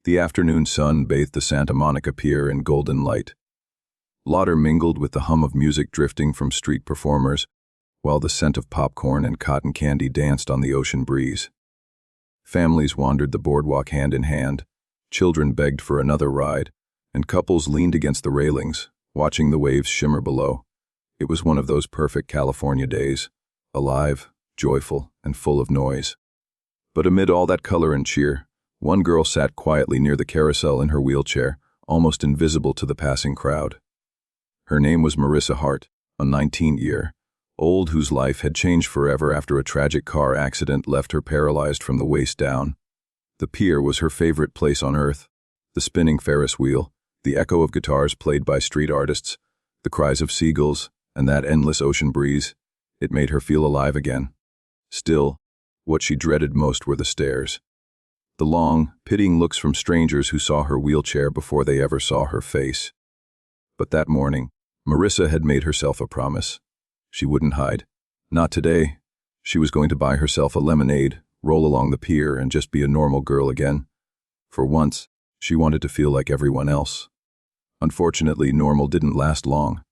The afternoon sun bathed the Santa Monica Pier in golden light. Laughter mingled with the hum of music drifting from street performers, while the scent of popcorn and cotton candy danced on the ocean breeze. Families wandered the boardwalk hand in hand, children begged for another ride, and couples leaned against the railings, watching the waves shimmer below. It was one of those perfect California days, alive, joyful, and full of noise. But amid all that color and cheer, one girl sat quietly near the carousel in her wheelchair, almost invisible to the passing crowd. Her name was Marissa Hart, a 19-year-old whose life had changed forever after a tragic car accident left her paralyzed from the waist down. The pier was her favorite place on earth. The spinning Ferris wheel, the echo of guitars played by street artists, the cries of seagulls, and that endless ocean breeze, it made her feel alive again. Still, what she dreaded most were the stares. The long, pitying looks from strangers who saw her wheelchair before they ever saw her face. But that morning, Marissa had made herself a promise. She wouldn't hide. Not today. She was going to buy herself a lemonade, roll along the pier, and just be a normal girl again. For once, she wanted to feel like everyone else. Unfortunately, normal didn't last long.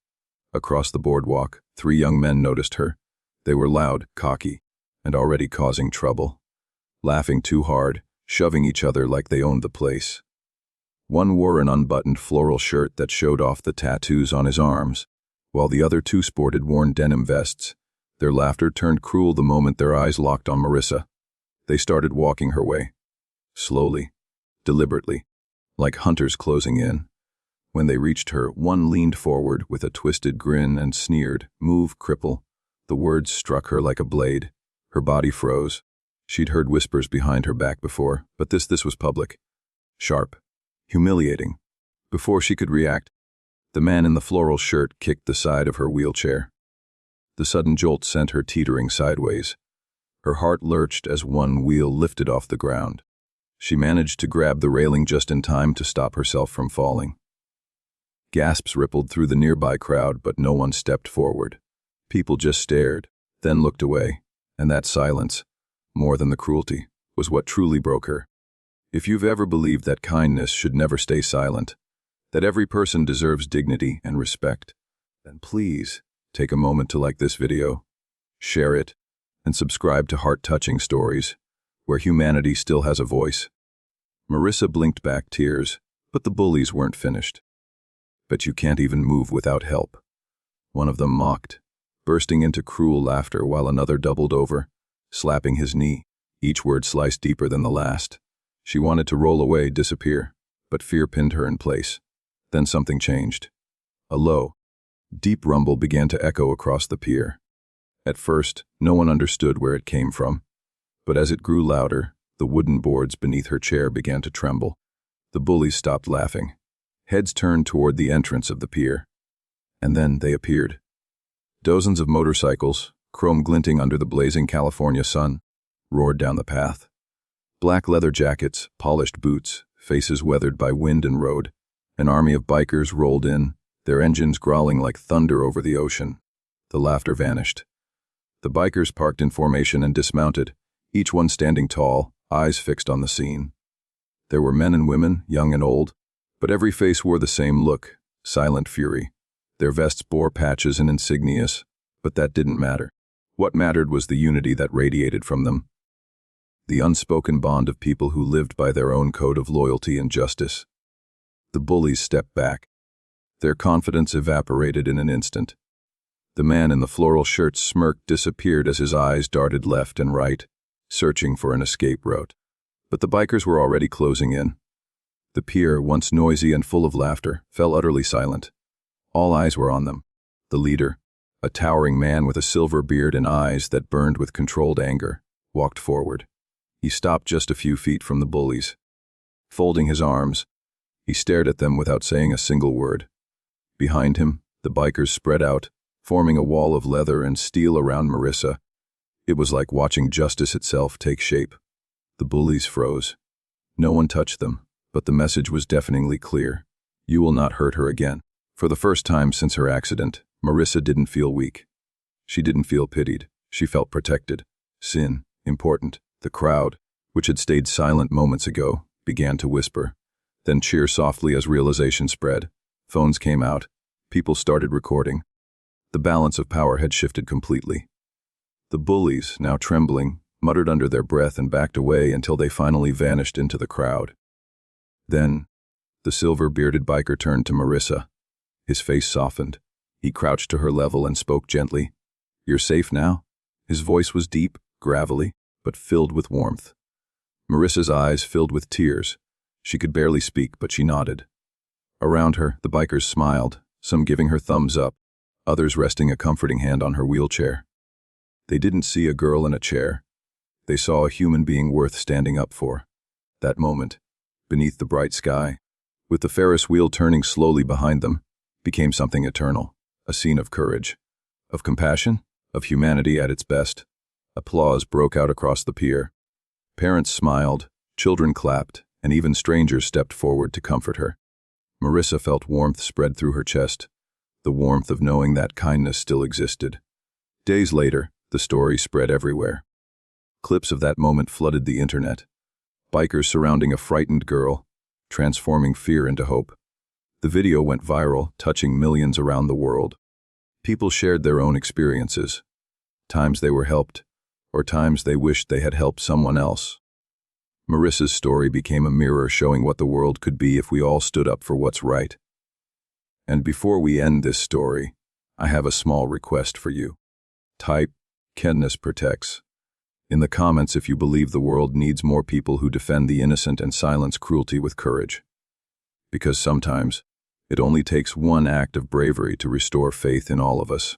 Across the boardwalk, 3 young men noticed her. They were loud, cocky, and already causing trouble. Laughing too hard, shoving each other like they owned the place. One wore an unbuttoned floral shirt that showed off the tattoos on his arms, while the other 2 sported worn denim vests. Their laughter turned cruel the moment their eyes locked on Marissa. They started walking her way. Slowly, deliberately, like hunters closing in. When they reached her, one leaned forward with a twisted grin and sneered, "Move, Cripple." The words struck her like a blade. Her body froze. She'd heard whispers behind her back before, but this was public. Sharp. Humiliating. Before she could react, the man in the floral shirt kicked the side of her wheelchair. The sudden jolt sent her teetering sideways. Her heart lurched as one wheel lifted off the ground. She managed to grab the railing just in time to stop herself from falling. Gasps rippled through the nearby crowd, but no one stepped forward. People just stared, then looked away, and that silence, more than the cruelty, was what truly broke her. If you've ever believed that kindness should never stay silent, that every person deserves dignity and respect, then please take a moment to like this video, share it, and subscribe to Heart-Touching Stories, where humanity still has a voice. Marissa blinked back tears, but the bullies weren't finished. "But you can't even move without help," one of them mocked, bursting into cruel laughter while another doubled over, slapping his knee, each word sliced deeper than the last. She wanted to roll away, disappear, but fear pinned her in place. Then something changed. A low, deep rumble began to echo across the pier. At first, no one understood where it came from, but as it grew louder, the wooden boards beneath her chair began to tremble. The bullies stopped laughing. Heads turned toward the entrance of the pier. And then they appeared. Dozens of motorcycles, chrome glinting under the blazing California sun, roared down the path. Black leather jackets, polished boots, faces weathered by wind and road. An army of bikers rolled in, their engines growling like thunder over the ocean. The laughter vanished. The bikers parked in formation and dismounted, each one standing tall, eyes fixed on the scene. There were men and women, young and old, but every face wore the same look, silent fury. Their vests bore patches and insignias, but that didn't matter. What mattered was the unity that radiated from them. The unspoken bond of people who lived by their own code of loyalty and justice. The bullies stepped back. Their confidence evaporated in an instant. The man in the floral shirt's smirk disappeared as his eyes darted left and right, searching for an escape route. But the bikers were already closing in. The pier, once noisy and full of laughter, fell utterly silent. All eyes were on them. The leader, a towering man with a silver beard and eyes that burned with controlled anger, walked forward. He stopped just a few feet from the bullies. Folding his arms, he stared at them without saying a single word. Behind him, the bikers spread out, forming a wall of leather and steel around Marissa. It was like watching justice itself take shape. The bullies froze. No one touched them, but the message was deafeningly clear. You will not hurt her again. For the first time since her accident, Marissa didn't feel weak. She didn't feel pitied. She felt protected. Sin, important. The crowd, which had stayed silent moments ago, began to whisper. Then cheer softly as realization spread. Phones came out. People started recording. The balance of power had shifted completely. The bullies, now trembling, muttered under their breath and backed away until they finally vanished into the crowd. Then, the silver-bearded biker turned to Marissa. His face softened. He crouched to her level and spoke gently. "You're safe now?" His voice was deep, gravelly, but filled with warmth. Marissa's eyes filled with tears. She could barely speak, but she nodded. Around her, the bikers smiled, some giving her thumbs up, others resting a comforting hand on her wheelchair. They didn't see a girl in a chair. They saw a human being worth standing up for. That moment, beneath the bright sky, with the Ferris wheel turning slowly behind them, became something eternal, a scene of courage, of compassion, of humanity at its best. Applause broke out across the pier. Parents smiled, children clapped, and even strangers stepped forward to comfort her. Marissa felt warmth spread through her chest, the warmth of knowing that kindness still existed. Days later, the story spread everywhere. Clips of that moment flooded the internet. Bikers surrounding a frightened girl, transforming fear into hope. The video went viral, touching millions around the world. People shared their own experiences. Times they were helped, or times they wished they had helped someone else. Marissa's story became a mirror showing what the world could be if we all stood up for what's right. And before we end this story, I have a small request for you. Type, "Kindness protects," in the comments if you believe the world needs more people who defend the innocent and silence cruelty with courage. Because sometimes, it only takes one act of bravery to restore faith in all of us.